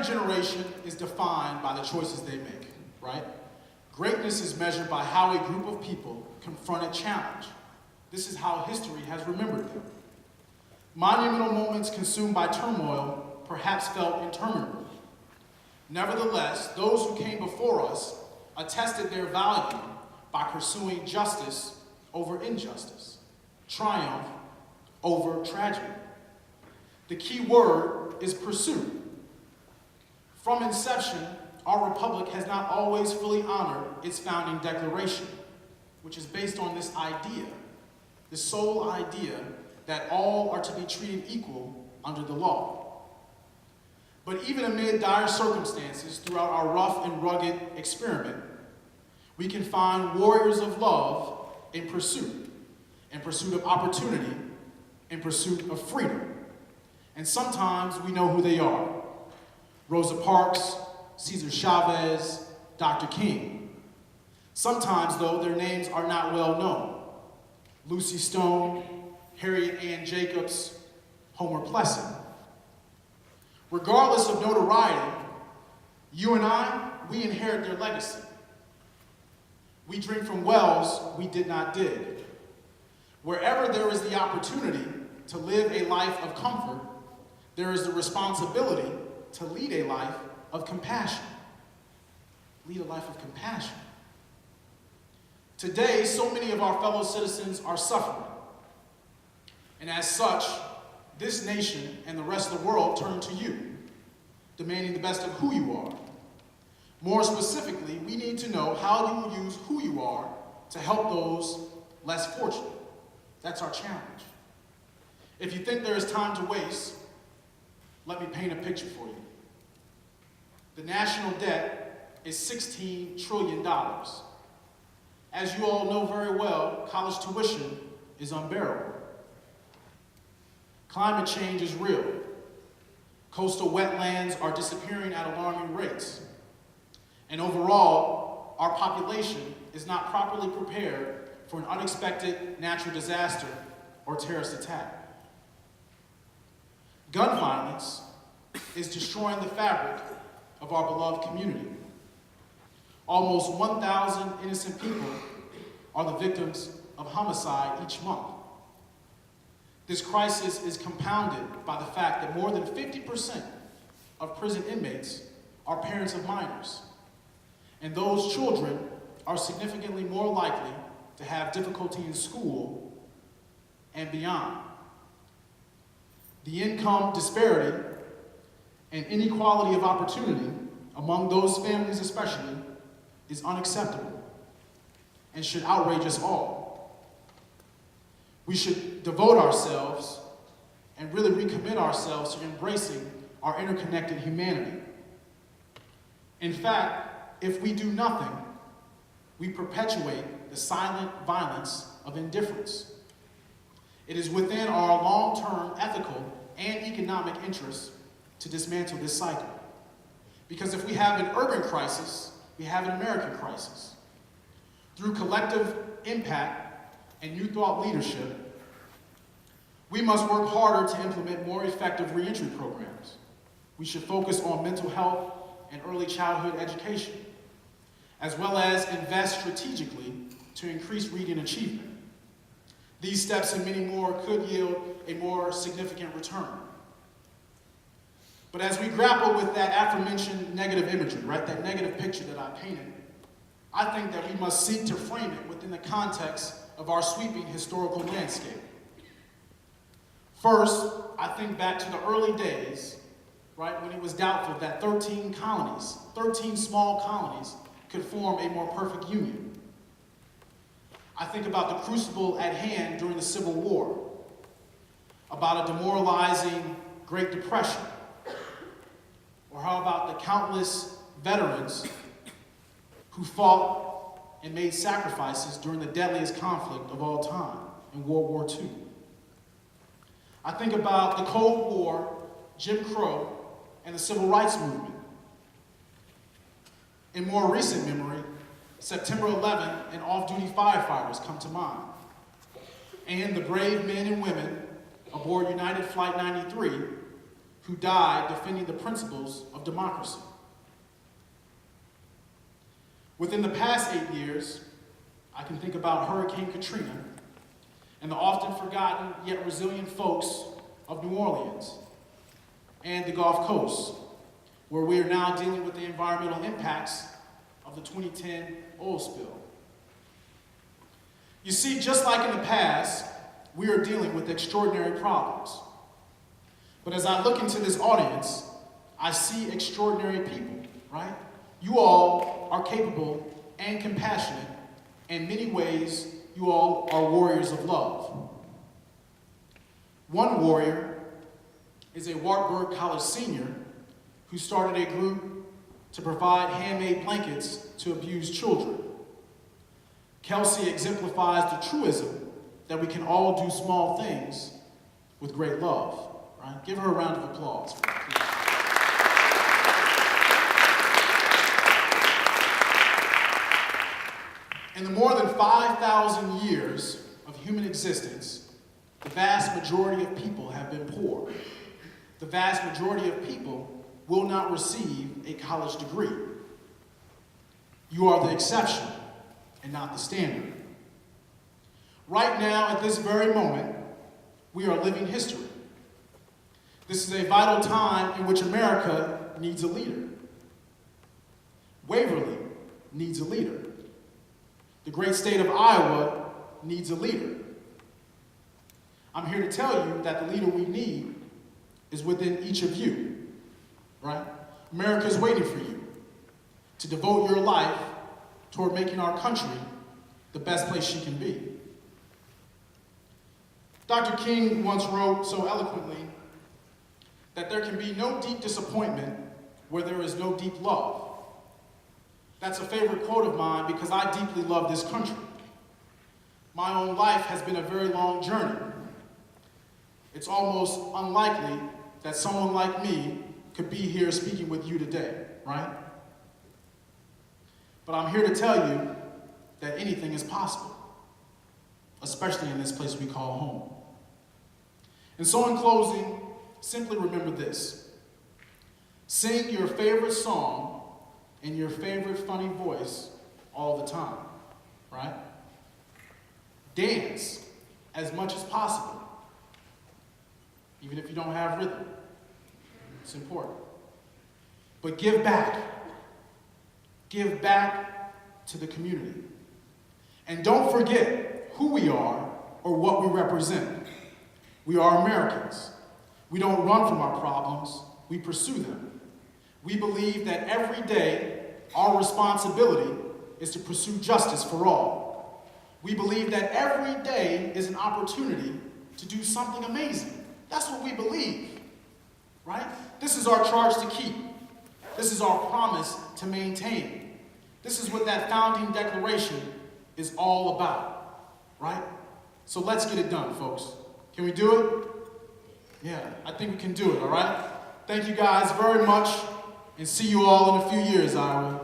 generation is defined by the choices they make, right? Greatness is measured by how a group of people confront a challenge. This is how history has remembered them. Monumental moments consumed by turmoil perhaps felt interminable. Nevertheless, those who came before us attested their value by pursuing justice over injustice, triumph over tragedy. The key word is pursuit. From inception, our republic has not always fully honored its founding declaration, which is based on this idea, the sole idea that all are to be treated equal under the law. But even amid dire circumstances throughout our rough and rugged experiment, we can find warriors of love in pursuit of opportunity, in pursuit of freedom. And sometimes we know who they are. Rosa Parks, Cesar Chavez, Dr. King. Sometimes, though, their names are not well known. Lucy Stone, Harriet Ann Jacobs, Homer Plessy. Regardless of notoriety, you and I, we inherit their legacy. We drink from wells we did not dig. Wherever there is the opportunity to live a life of comfort, there is the responsibility to lead a life of compassion. Lead a life of compassion. Today, so many of our fellow citizens are suffering. And as such, this nation and the rest of the world turn to you, demanding the best of who you are. More specifically, we need to know how you will use who you are to help those less fortunate. That's our challenge. If you think there is time to waste, let me paint a picture for you. The national debt is $16 trillion. As you all know very well, college tuition is unbearable. Climate change is real. Coastal wetlands are disappearing at alarming rates. And overall, our population is not properly prepared for an unexpected natural disaster or terrorist attack. Gun violence is destroying the fabric of our beloved community. Almost 1,000 innocent people are the victims of homicide each month. This crisis is compounded by the fact that more than 50% of prison inmates are parents of minors, and those children are significantly more likely to have difficulty in school and beyond. The income disparity and inequality of opportunity among those families especially is unacceptable and should outrage us all. We should devote ourselves and really recommit ourselves to embracing our interconnected humanity. In fact, if we do nothing, we perpetuate the silent violence of indifference. It is within our long-term ethical and economic interests to dismantle this cycle. Because if we have an urban crisis, we have an American crisis. Through collective impact and New Thought leadership, we must work harder to implement more effective reentry programs. We should focus on mental health and early childhood education, as well as invest strategically to increase reading achievement. These steps and many more could yield a more significant return. But as we grapple with that aforementioned negative imagery, right, that negative picture that I painted, I think that we must seek to frame it within the context of our sweeping historical landscape. First, I think back to the early days, right, when it was doubtful that 13 small colonies, could form a more perfect union. I think about the crucible at hand during the Civil War, about a demoralizing Great Depression, or how about the countless veterans who fought and made sacrifices during the deadliest conflict of all time in World War II. I think about the Cold War, Jim Crow, and the Civil Rights Movement. In more recent memory, September 11 and off-duty firefighters come to mind, and the brave men and women aboard United Flight 93 who died defending the principles of democracy. Within the past 8 years, I can think about Hurricane Katrina and the often forgotten yet resilient folks of New Orleans and the Gulf Coast, where we are now dealing with the environmental impacts of the 2010 oil spill. You see, just like in the past, we are dealing with extraordinary problems. But as I look into this audience, I see extraordinary people, right? You all are capable and compassionate. In many ways, you all are warriors of love. One warrior is a Wartburg College senior who started a group to provide handmade blankets to abused children. Kelsey exemplifies the truism that we can all do small things with great love. Right? Give her a round of applause. In the more than 5,000 years of human existence, the vast majority of people have been poor. The vast majority of people will not receive a college degree. You are the exception and not the standard. Right now, at this very moment, we are living history. This is a vital time in which America needs a leader. Waverly needs a leader. The great state of Iowa needs a leader. I'm here to tell you that the leader we need is within each of you, right? America is waiting for you to devote your life toward making our country the best place she can be. Dr. King once wrote so eloquently that there can be no deep disappointment where there is no deep love. That's a favorite quote of mine because I deeply love this country. My own life has been a very long journey. It's almost unlikely that someone like me could be here speaking with you today, right? But I'm here to tell you that anything is possible, especially in this place we call home. And so in closing, simply remember this. Sing your favorite song in your favorite funny voice all the time, right? Dance as much as possible, even if you don't have rhythm. It's important. But give back. Give back to the community. And don't forget who we are or what we represent. We are Americans. We don't run from our problems, we pursue them. We believe that every day our responsibility is to pursue justice for all. We believe that every day is an opportunity to do something amazing. That's what we believe, right? This is our charge to keep. This is our promise to maintain. This is what that founding declaration is all about, right? So let's get it done, folks. Can we do it? Yeah, I think we can do it, all right? Thank you guys very much, and see you all in a few years, Iowa.